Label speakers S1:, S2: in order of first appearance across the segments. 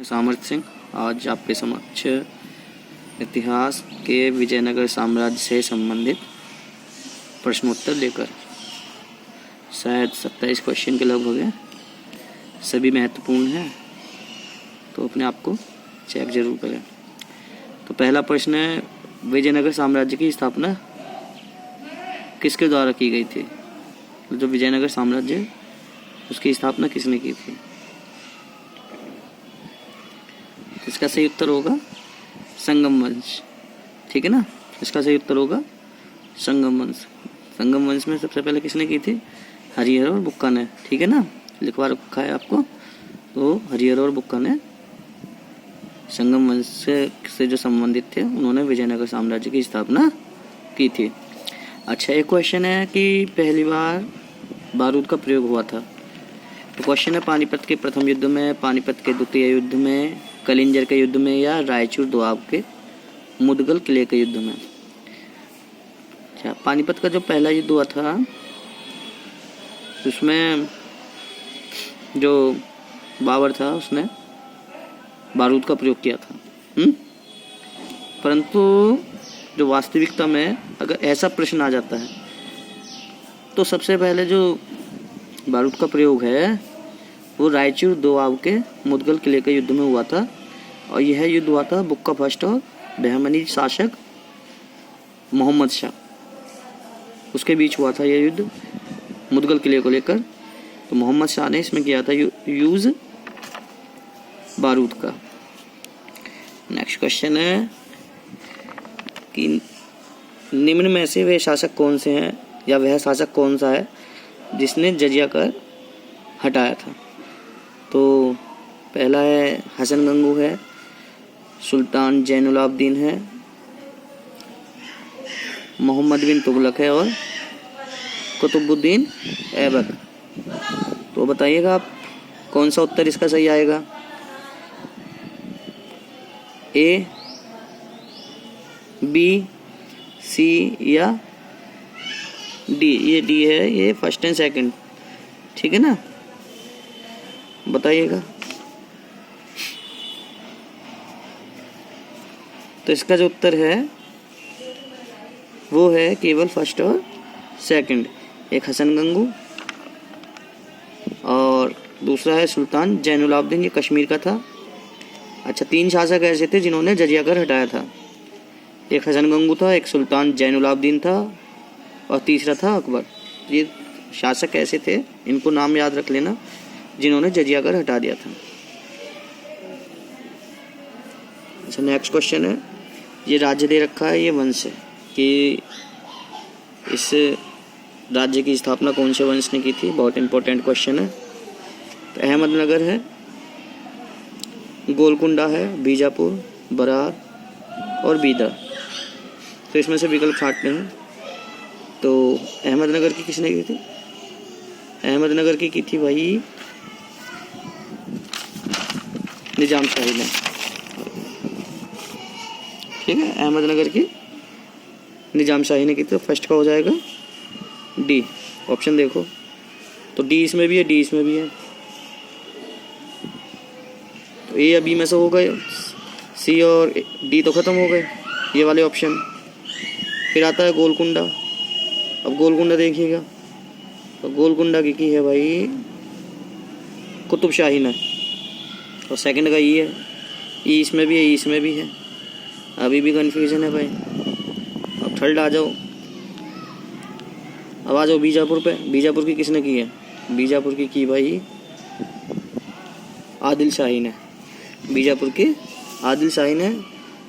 S1: मैं सामर्थ्य सिंह आज आपके समक्ष इतिहास के विजयनगर साम्राज्य से संबंधित प्रश्नोत्तर लेकर शायद 27 क्वेश्चन के लगभग हैं। सभी महत्वपूर्ण हैं, तो अपने आप को चेक जरूर करें। तो पहला प्रश्न है, विजयनगर साम्राज्य की स्थापना किसके द्वारा की गई थी? जो विजयनगर साम्राज्य है उसकी स्थापना किसने की थी? इसका सही उत्तर होगा संगम वंश। ठीक है ना, इसका सही उत्तर होगा संगम वंश। संगम वंश में सबसे पहले किसने की थी? हरिहर और बुक्का ने। ठीक है ना, लिखवा रखा है आपको। तो हरिहर और बुक्का ने संगम वंश से जो संबंधित थे उन्होंने विजयनगर साम्राज्य की स्थापना की थी। अच्छा, एक क्वेश्चन है कि पहली बार बारूद का प्रयोग हुआ था। तो क्वेश्चन है, पानीपत के प्रथम युद्ध में, पानीपत के द्वितीय युद्ध में, कलिंजर के युद्ध में या रायचूर दोआब के मुदगल किले के युद्ध में? अच्छा, पानीपत का जो पहला युद्ध हुआ था उसमें जो बाबर था उसने बारूद का प्रयोग किया था। परंतु जो वास्तविकता में अगर ऐसा प्रश्न आ जाता है तो सबसे पहले जो बारूद का प्रयोग है वो रायचूर दोआब के मुदगल किले के युद्ध में हुआ था। और यह युद्ध हुआ था बुक्का फर्स्ट और बहमनी शासक मोहम्मद शाह, उसके बीच हुआ था यह युद्ध मुदगल किले को लेकर। तो मोहम्मद शाह ने इसमें किया था यूज बारूद का। नेक्स्ट क्वेश्चन है कि निम्न में से वे शासक कौन से हैं या वह शासक कौन सा है जिसने जजिया कर हटाया था? तो पहला है हसन गंगू है, सुल्तान जैनुलाब्दीन है, मोहम्मद बिन तुगलक है और कुतुबुद्दीन ऐबक। तो बताइएगा आप कौन सा उत्तर इसका सही आएगा? ए, बी, सी या डी? ये डी है, ये फर्स्ट एंड सेकंड। ठीक है ना, बताइएगा। तो इसका जो उत्तर है वो है केवल फर्स्ट और सेकंड। एक हसन गंगू और दूसरा है सुल्तान जैनुलाब्दीन, ये कश्मीर का था। अच्छा, तीन शासक ऐसे थे जिन्होंने जजिया कर हटाया था। एक हसन गंगू था, एक सुल्तान जैनुलाब्दीन था और तीसरा था अकबर। ये शासक ऐसे थे, इनको नाम याद रख लेना, जिन्होंने जजिया कर हटा दिया था। अच्छा, नेक्स्ट क्वेश्चन है, ये राज्य दे रखा है, ये वंश है कि इस राज्य की स्थापना कौन से वंश ने की थी? बहुत इंपॉर्टेंट क्वेश्चन है। तो अहमदनगर है, गोलकुंडा है, बीजापुर, बरार और बीदर। तो इसमें से विकल्प छांटने हैं। तो अहमदनगर की किसने की थी? अहमदनगर की थी भाई निजाम शाही ने। ठीक है, अहमदनगर की निजाम शाही ने की। तो फर्स्ट का हो जाएगा डी। ऑप्शन देखो, तो डी इसमें भी है, डी इसमें भी है। तो ए या बी में से हो गए, सी और डी तो ख़त्म हो गए, ये वाले ऑप्शन। फिर आता है गोलकुंडा। अब गोलकुंडा देखिएगा, तो गोलकुंडा की है भाई कुतुब शाही ने। और सेकंड का ई है, ई इसमें भी है, ई इसमें भी है। अभी भी कन्फ्यूजन है भाई। अब थर्ड आ जाओ, अब आ जाओ बीजापुर पे। बीजापुर की किसने की है? बीजापुर की भाई आदिल शाही ने। बीजापुर की आदिल शाही ने।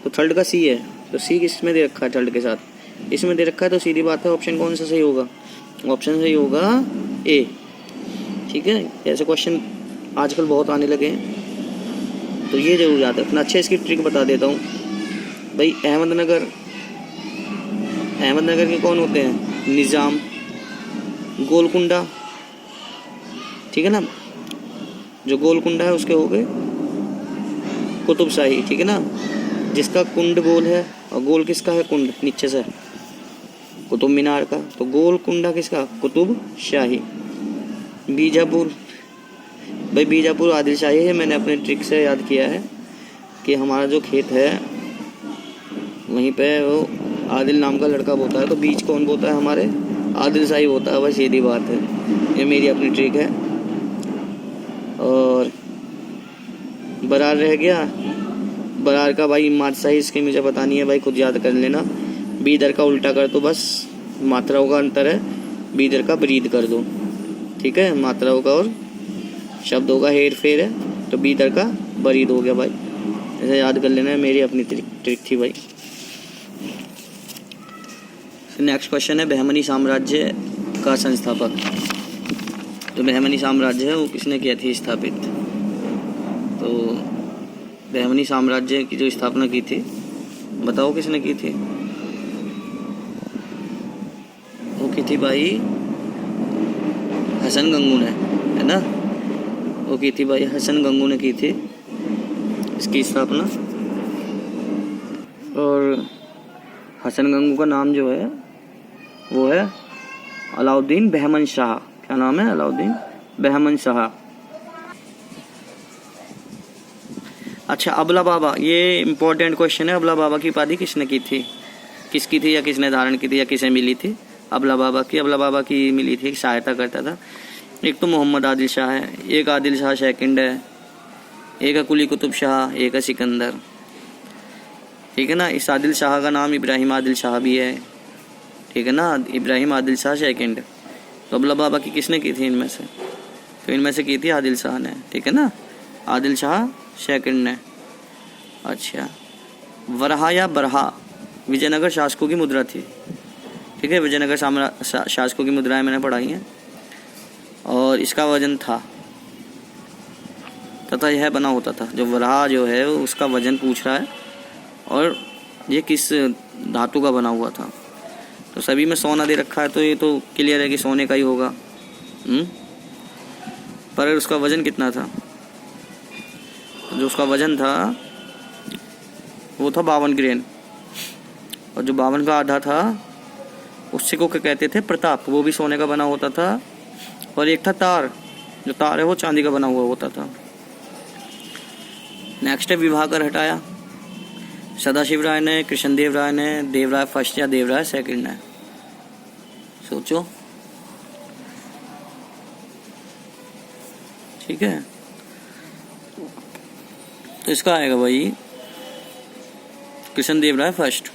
S1: तो थर्ड का सी है, तो सी किस में दे रखा है? थर्ड के साथ इसमें दे रखा है। तो सीधी बात है, ऑप्शन कौन सा सही होगा? ऑप्शन सही होगा ए। ठीक है, ऐसे क्वेश्चन आजकल बहुत आने लगे हैं, तो ये जरूर याद रखना। अच्छा, इसकी ट्रिक बता देता हूँ भाई। अहमदनगर के कौन होते हैं? निज़ाम। गोलकुंडा, ठीक है ना, जो गोलकुंडा है उसके हो गए कुतुब शाही। ठीक है ना, जिसका कुंड गोल है और गोल किसका है? कुंड नीचे से कुतुब मीनार का। तो गोलकुंडा किसका? कुतुब शाही। बीजापुर भाई बीजापुर आदिल शाही है। मैंने अपने ट्रिक से याद किया है कि हमारा जो खेत है वहीं पे वो आदिल नाम का लड़का बोता है, तो बीज कौन बोता है हमारे? आदिल शाही बोता है। बस सीधी बात है, ये मेरी अपनी ट्रिक है। और बरार रह गया, बरार का भाई मात्रा सही इसकी मुझे पता नहीं है भाई, खुद याद कर लेना। बीदर का उल्टा कर दो, बस मात्राओं का अंतर है, बीदर का ब्रीद कर दो, ठीक है। मात्राओं का और शब्दों का हेर फेर है, तो बीदर का बरीद हो गया भाई, ऐसे याद कर लेना है, मेरी अपनी ट्रिक थी भाई। नेक्स्ट क्वेश्चन है बहमनी साम्राज्य का संस्थापक। तो बहमनी साम्राज्य है वो किसने किया थी स्थापित? तो बहमनी साम्राज्य की जो स्थापना की थी, बताओ किसने की थी? वो की थी भाई हसन गंगू ने, है ना। वो की थी भाई हसन गंगू ने की थी इसकी स्थापना। और हसन गंगू का नाम जो है वो है अलाउद्दीन बहमन शाह। क्या नाम है? अलाउद्दीन बहमन शाह। अच्छा, अबला बाबा, ये इम्पोर्टेंट क्वेश्चन है। अबला बाबा की उपाधि किसने की थी? किसकी थी या किसने धारण की थी या किसे मिली थी? अबला बाबा की मिली थी, सहायता करता था। एक तो मोहम्मद आदिल शाह है, एक आदिल शाह सेकंड है, एक है कुली कुतुब शाह, एक है सिकंदर, ठीक है ना। इस आदिल शाह का नाम इब्राहिम आदिल शाह भी है, ठीक है ना, इब्राहिम आदिल शाह सेकंड। तो अबला बाबा की किसने की थी इनमें से? तो इनमें से की थी आदिल शाह ने, ठीक है ना, आदिल शाह सेकंड ने। अच्छा, वरहा या बरहा विजयनगर शासकों की मुद्रा थी, ठीक है। विजयनगर शासकों की मुद्राएं मैंने पढ़ाई हैं। और इसका वजन था तथा यह बना होता था। जो वरहा जो है उसका वजन पूछ रहा है, और ये किस धातु का बना हुआ था? तो सभी में सोना दे रखा है, तो ये तो क्लियर है कि सोने का ही होगा। पर उसका वजन कितना था? जो उसका वजन था वो था 52 ग्रेन, और जो 52 का आधा था उससे को क्या कहते थे? प्रताप। वो भी सोने का बना होता था। और एक था तार, जो तार है वो चांदी का बना हुआ होता था। नेक्स्ट है विवाह कर हटाया। सदाशिव राय ने, कृष्णदेव राय ने, देवराय फर्स्ट या देवराय सेकंड ने? सोचो, ठीक है। तो इसका आएगा भाई कृष्णदेव राय फर्स्ट।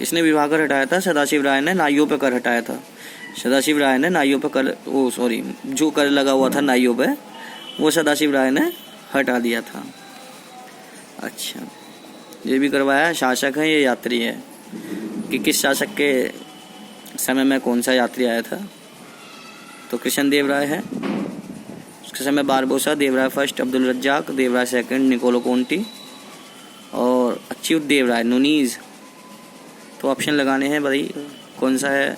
S1: इसने विवाह कर हटाया था। सदाशिव राय ने नाइयों पे कर हटाया था। सदाशिव राय ने नाइयों पे कर, जो कर लगा हुआ था नाइयों पे, वो सदाशिव राय ने हटा दिया था। अच्छा, ये भी करवाया। शासक है ये यात्री है, कि किस शासक के समय में कौन सा यात्री आया था? तो कृष्णदेव राय है। उसके समय Barbosa, Devaraya first Abdul Razzaq, Devaraya second Niccolo Conti, और अच्युत देव राय नुनीज। तो ऑप्शन लगाने हैं भाई, कौन सा है?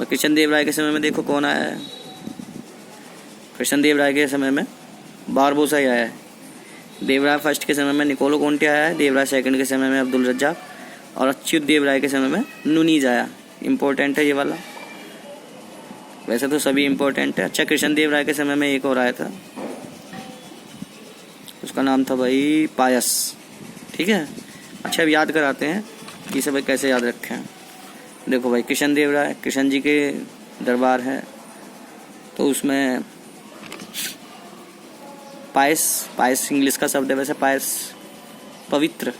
S1: कृष्णदेव राय के समय में देखो कौन आया है। कृष्णदेव राय के समय में बारबोसा ही आया है। देवराय फर्स्ट के समय में निकोलो कोंटी आया है। देवराय सेकंड के समय में अब्दुल रज्जाक, और अच्युत देव राय के समय में नुनीज आया। इम्पोर्टेंट है ये वाला, वैसे तो सभी इम्पोर्टेंट है। अच्छा, कृष्णदेव राय के समय में एक और आया था, उसका नाम था भाई पायस, ठीक है। अच्छा, अब याद कराते हैं कि इसे भाई कैसे याद रखें। देखो भाई, कृष्णदेव राय, कृष्ण जी के दरबार है, तो उसमें पायस इंग्लिश का शब्द है वैसे। पायस पवित्र,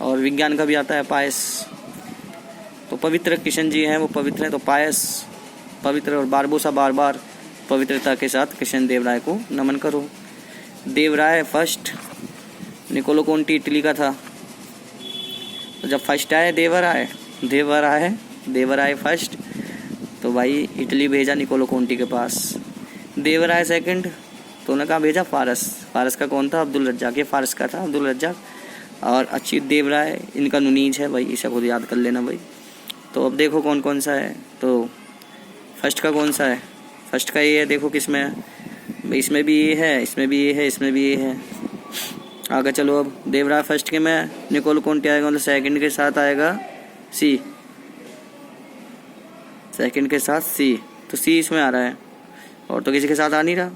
S1: और विज्ञान का भी आता है पायस। तो पवित्र कृष्ण जी हैं, वो पवित्र हैं, तो पायस पवित्र। और बारबोसा बार बार पवित्रता के साथ कृष्णदेव राय को नमन करो। Devaraya first Niccolo Conti Italy का था, तो जब फर्स्ट आए देवराय फर्स्ट, तो भाई इटली भेजा निकोलो कोंटी के पास। देवराय सेकंड, तो उन्हें कहाँ भेजा? फारस का कौन था? अब्दुल रज्जाक। ये फारस का था, अब्दुल रज्जाक। और अच्युत देव राय इनका नुनीज है भाई, इसे खुद याद कर लेना भाई। तो अब देखो कौन कौन सा है। तो फर्स्ट का कौन सा है? फर्स्ट का ये है, देखो किसमें है, इसमें भी ये है, इसमें भी ये है, इसमें भी ये है। आगे चलो, अब देवराय फर्स्ट के में निकोलो कोंटी आएगा, मतलब सेकंड के साथ आएगा सी, सेकंड के साथ सी, तो सी इसमें आ रहा है। और तो किसी के साथ आ नहीं रहा,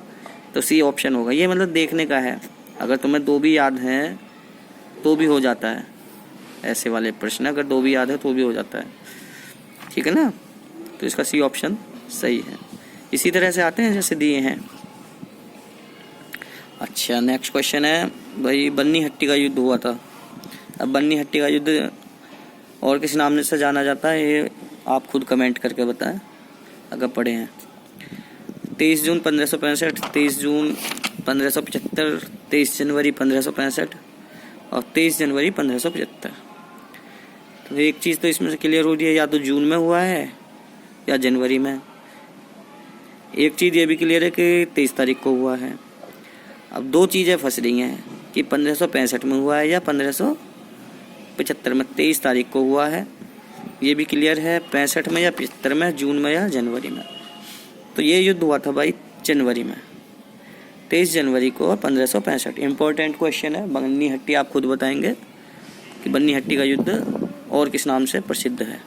S1: तो सी ऑप्शन होगा। ये मतलब देखने का है, अगर तुम्हें दो भी याद हैं तो भी हो जाता है, ऐसे वाले प्रश्न अगर दो भी याद है तो भी हो जाता है, ठीक है ना। तो इसका सी ऑप्शन सही है। इसी तरह से आते हैं जैसे दिए हैं। अच्छा, नेक्स्ट क्वेश्चन है भाई, बन्नी हट्टी का युद्ध हुआ था। अब बन्नी हट्टी का युद्ध और किस नाम से जाना जाता है, ये आप खुद कमेंट करके बताएं अगर पढ़े हैं। 23 जून 1565, 23 जून 1575, 23 जनवरी 1565 और 23 जनवरी 1575। तो एक चीज़ तो इसमें से क्लियर हो रही है, या तो जून में हुआ है या जनवरी में। एक चीज़ ये भी क्लियर है कि 23 तारीख को हुआ है। अब दो चीज़ें फंस रही हैं कि 1565 में हुआ है या 1575 में। 23 तारीख को हुआ है ये भी क्लियर है, 65 में या 75 में, जून में या जनवरी में। तो ये युद्ध हुआ था भाई जनवरी में, 23 जनवरी को 1565। इम्पोर्टेंट क्वेश्चन है। बन्नी हट्टी आप खुद बताएंगे कि बन्नी हट्टी का युद्ध और किस नाम से प्रसिद्ध है।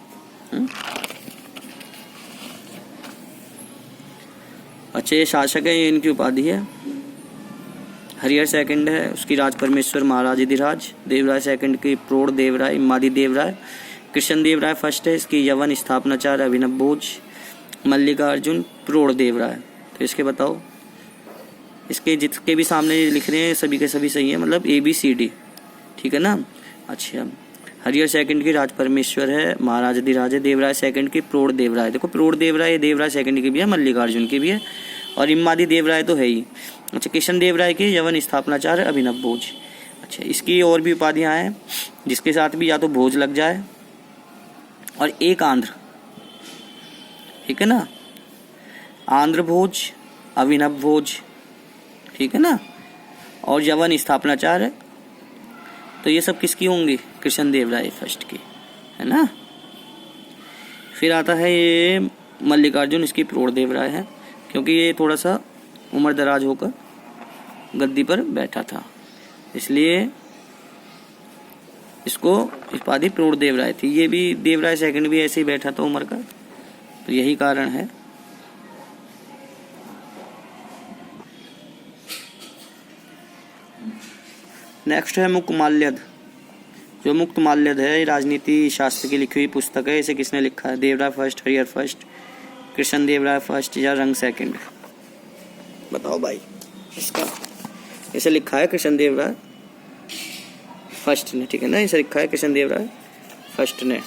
S1: अच्छा, ये शासक है, ये इनकी उपाधि है। हरिहर सेकंड है, उसकी राज परमेश्वर महाराज अधिराज। देवराय सेकंड की प्रोढ़ देवराय इमादी देवराय। कृष्ण देव राय फर्स्ट है, इसकी यवन स्थापनाचार्य अभिनव भोज। मल्लिकार्जुन प्रोढ़ देवराय। तो इसके बताओ, इसके जितने भी सामने लिख रहे हैं सभी के सभी सही है, मतलब ABCD, ठीक है ना। अच्छा, हरिहर सेकंड की राज परमेश्वर है, महाराज अधिराज है। देवराय सेकंड की प्रोढ़ देवराय। देखो प्रोढ़ देवराय देवराय सेकंड की भी है, मल्लिकार्जुन की भी है, और इमादी देवराय तो है ही। अच्छा, कृष्ण देवराय की यवन स्थापनाचार्य अभिनव भोज। अच्छा, इसकी और भी उपाधियाँ हैं जिसके साथ भी या तो भोज लग जाए और एक आंध्र, ठीक है ना, आंध्र भोज, अभिनव भोज, ठीक है ना, और यवन स्थापनाचार्य। तो ये सब किसकी होंगी, कृष्ण देव राय फर्स्ट की, है ना। फिर आता है ये मल्लिकार्जुन, इसकी प्रोढ़ देव राय है, क्योंकि ये थोड़ा सा उम्र दराज होकर गद्दी पर बैठा था, इसलिए इसको उपाधि प्रोढ़ देव राय थी। ये भी देवराय सेकंड भी ऐसे ही बैठा था उम्र का, तो यही कारण है। नेक्स्ट है मुक्तमाल्यद। जो मुक्तमाल्यद है राजनीति शास्त्र की लिखी हुई पुस्तक है। इसे किसने लिखा है, देवराय फर्स्ट, हरिहर फर्स्ट, कृष्ण देव राय फर्स्ट या रंग सेकंड। बताओ भाई इसका। इसे लिखा है कृष्ण देव राय फर्स्ट ने, ठीक है ना, इसे लिखा है कृष्ण देव राय फर्स्ट ने।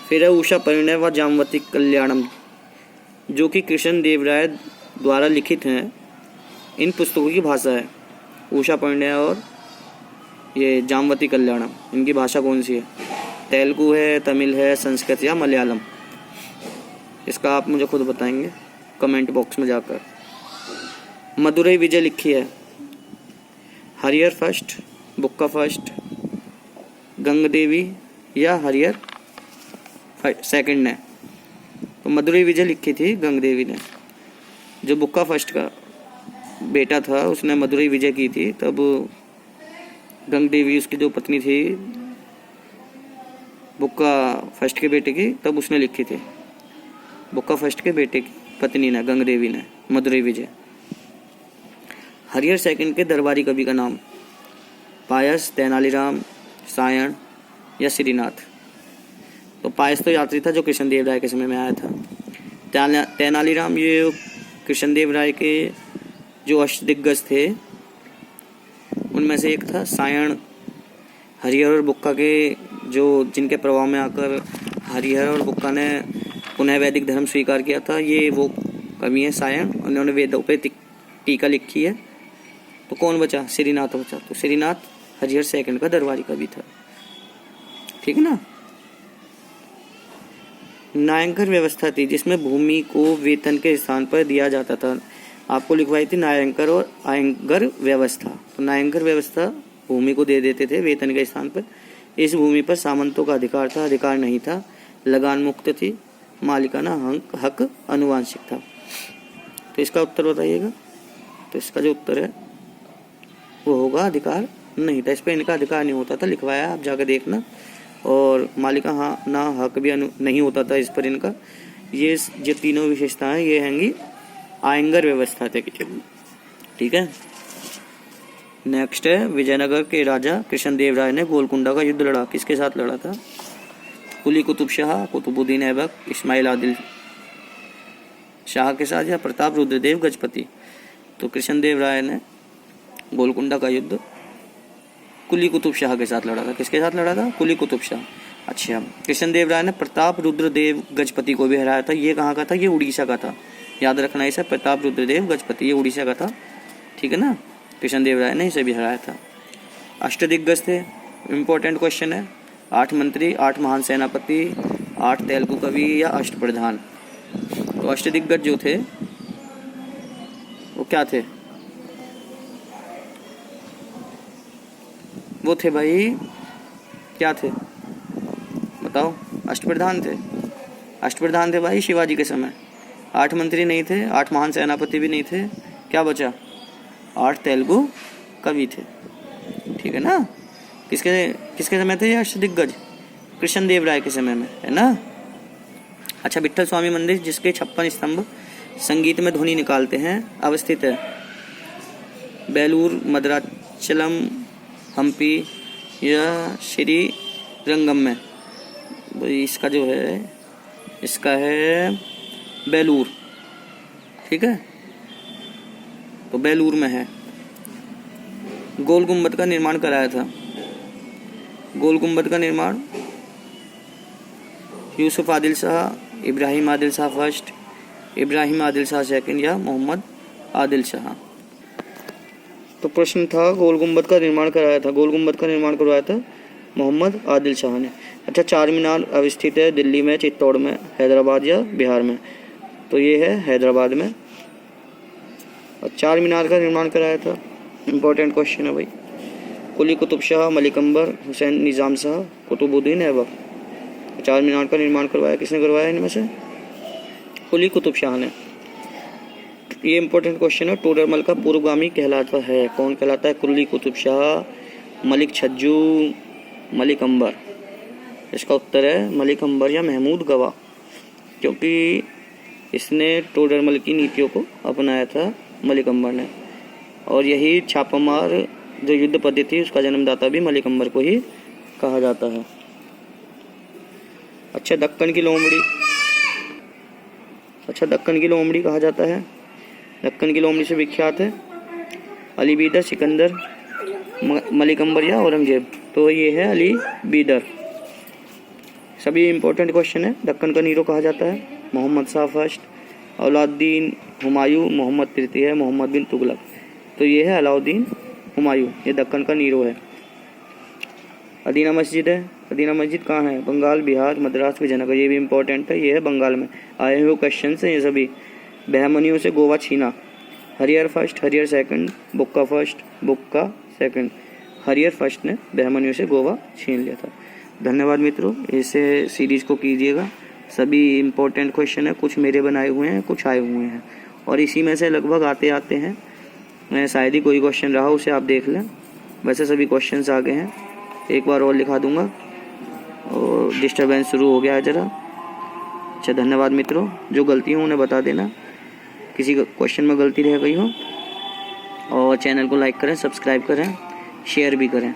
S1: फिर है उषा परिणय व जामवती कल्याणम, जो कि कृष्ण देव राय द्वारा लिखित हैं। इन पुस्तकों की भाषा है उषा परिणय और ये जामवती कल्याणम, इनकी भाषा कौन सी है, तेलुगु है, तमिल है, संस्कृत या मलयालम। इसका आप मुझे खुद बताएंगे कमेंट बॉक्स में जाकर। मदुरई विजय लिखी है हरिहर फर्स्ट, बुक्का फर्स्ट, गंगदेवी या हरिहर सेकंड ने। तो मदुरई विजय लिखी थी गंगदेवी ने। जो बुक्का फर्स्ट का बेटा था उसने मदुरई विजय की थी, तब गंगदेवी उसकी जो पत्नी थी बुक्का फर्स्ट के बेटे की, तब उसने लिखी थी। बुक्का फर्स्ट के बेटे की पत्नी ने, गंगदेवी ने, मदुरई विजय। हरिहर सेकंड के दरबारी कवि का नाम, पायस, तेनालीराम, सायण या श्रीनाथ। तो पायस तो यात्री था जो कृष्ण देव राय के समय में आया था। तेनालीराम ये कृष्ण देव राय के जो अष्टदिग्गज थे उनमें से एक था। सायण हरिहर और बुक्का के जो जिनके प्रभाव में आकर हरिहर और बुक्का ने पुनः वैदिक धर्म स्वीकार किया था, ये वो कवि है सायण। उन्होंने वेदों पे टीका लिखी है। तो कौन बचा, श्रीनाथ बचा। तो श्रीनाथ हरिहर सेकंड का दरबारी कवि था, ठीक है ना। नायंकर व्यवस्था थी जिसमें भूमि को वेतन के स्थान पर दिया जाता था। आपको लिखवाई थी नायंकर और आयंकर व्यवस्था। तो नायंकर व्यवस्था भूमि को दे देते थे वेतन के स्थान पर। इस भूमि पर सामंतों का अधिकार था, अधिकार नहीं था। लगान मुक्त थी, मालिकाना हक अनुवांशिक था। तो इसका उत्तर बताइएगा। तो इसका जो उत्तर है वो होगा अधिकार नहीं था। इस पर इनका अधिकार नहीं होता था, लिखवाया आप जाकर देखना। और मालिका हाँ ना हक भी नहीं होता था इस पर इनका। ये जो तीनों विशेषताएं ये हैंगी आयंगर व्यवस्था थे केवल। ठीक है। नेक्स्ट है विजयनगर के राजा कृष्णदेव राय ने गोलकुंडा का युद्ध लड़ा। किसके साथ लड़ा था? कुली कुतुब शाह, कुतुबुद्दीन ऐबक, इस्माइल आदिल शाह के साथ, या प्रताप रुद्रदेव गजपति। तो कृष्णदेव राय ने गोलकुंडा का युद्ध कुली कुतुब शाह के साथ लड़ा था। किसके साथ लड़ा था? कुली कुतुब शाह। अच्छा, कृष्णदेव राय ने प्रताप रुद्रदेव गजपति को भी हराया था। ये कहाँ का था? ये उड़ीसा का था। याद रखना इसे, प्रताप रुद्रदेव गजपति, ये उड़ीसा का था। ठीक है ना। कृष्णदेव राय ने इसे भी हराया था। अष्टदिग्गज थे, इम्पोर्टेंट क्वेश्चन है। 8 मंत्री, 8 महान सेनापति, 8 तेलुगु कवि या अष्टप्रधान। तो अष्टदिग्गज जो थे वो क्या थे? वो थे भाई, क्या थे बताओ? अष्टप्रधान थे। अष्टप्रधान थे भाई शिवाजी के समय। 8 मंत्री नहीं थे, 8 महान सेनापति भी नहीं थे, क्या बचा? 8 तेलुगु कवि थे। ठीक है ना। किसके समय थे ये अष्टदिग्गज? कृष्णदेव राय के समय में, है ना। अच्छा, विट्ठल स्वामी मंदिर जिसके 56 स्तंभ संगीत में ध्वनि निकालते हैं अवस्थित है? बेलूर, मद्राचलम, हम्पी या श्री रंगम में? इसका जो है, इसका है बेलूर। ठीक है, तो बेलूर में है। गोल गुम्बद का निर्माण कराया था? गोल गुम्बद का निर्माण यूसुफ आदिल शाह, इब्राहिम आदिल शाह फर्स्ट, इब्राहिम आदिल शाह सेकंड, या मोहम्मद आदिल शाह। तो प्रश्न था गोल गुम्बद का निर्माण कराया था? गोल गुम्बद का निर्माण करवाया था मोहम्मद आदिल शाह ने। अच्छा, चार मीनार अवस्थित है दिल्ली में, चित्तौड़ में, हैदराबाद या बिहार में? तो ये है हैदराबाद में। और चार मीनार का निर्माण कराया था, इम्पोर्टेंट क्वेश्चन है भाई। कुली कुतुब शाह, मलिक अंबर, हुसैन निज़ाम शाह, कुतुबुद्दीन ऐबक। चार मीनार का निर्माण करवाया किसने? करवाया इनमें से कुली कुतुब शाह ने। ये इम्पोर्टेंट क्वेश्चन है। टोडरमल का पूर्वगामी कहलाता है? कौन कहलाता है? कुली कुतुब शाह, मलिक छज्जू, मलिक अंबर। इसका उत्तर है मलिक अंबर या महमूद गवा, क्योंकि इसने टोडरमल की नीतियों को अपनाया था, मलिक अंबर ने। और यही छापामार जो युद्ध पद्धति उसका जन्मदाता भी मलिक अंबर को ही कहा जाता है। अच्छा, दक्कन की लोमड़ी कहा जाता है। दक्कन की लोमड़ी से विख्यात है अली बीदर, सिकंदर, मलिक अंबर या औरंगजेब। तो ये है अली बीदर। सभी इम्पोर्टेंट क्वेश्चन है। दक्कन का नीरो कहा जाता है? मोहम्मद शाह फर्स्ट, अलाउद्दीन, हुमायूं, मोहम्मद तृतीय, मोहम्मद बिन तुगलक। तो ये है अलाउद्दीन हुमायूं, ये दक्कन का नीरो है। अदीना मस्जिद है। अदीना मस्जिद कहाँ है? बंगाल, बिहार, मद्रास, विजयनगर। ये भी इम्पोर्टेंट है, ये है बंगाल में। आए हुए क्वेश्चन हैं ये सभी। बहमनियों से गोवा छीना? हरियर फर्स्ट, हरियर सेकंड, बुक्का फर्स्ट, बुक्का सेकंड। हरियर फर्स्ट ने बहमनियों से गोवा छीन लिया था। धन्यवाद मित्रों, इसे सीरीज को कीजिएगा। सभी इम्पोर्टेंट क्वेश्चन है, कुछ मेरे बनाए हुए हैं, कुछ आए हुए हैं, और इसी में से लगभग आते आते हैं। मैं शायद ही कोई क्वेश्चन रहा उसे आप देख लें, वैसे सभी क्वेश्चंस आ गए हैं। एक बार और लिखा दूंगा, और डिस्टर्बेंस शुरू हो गया है ज़रा। अच्छा, धन्यवाद मित्रों। जो गलती हो उन्हें बता देना, किसी क्वेश्चन में गलती रह गई हो। और चैनल को लाइक करें, सब्सक्राइब करें, शेयर भी करें।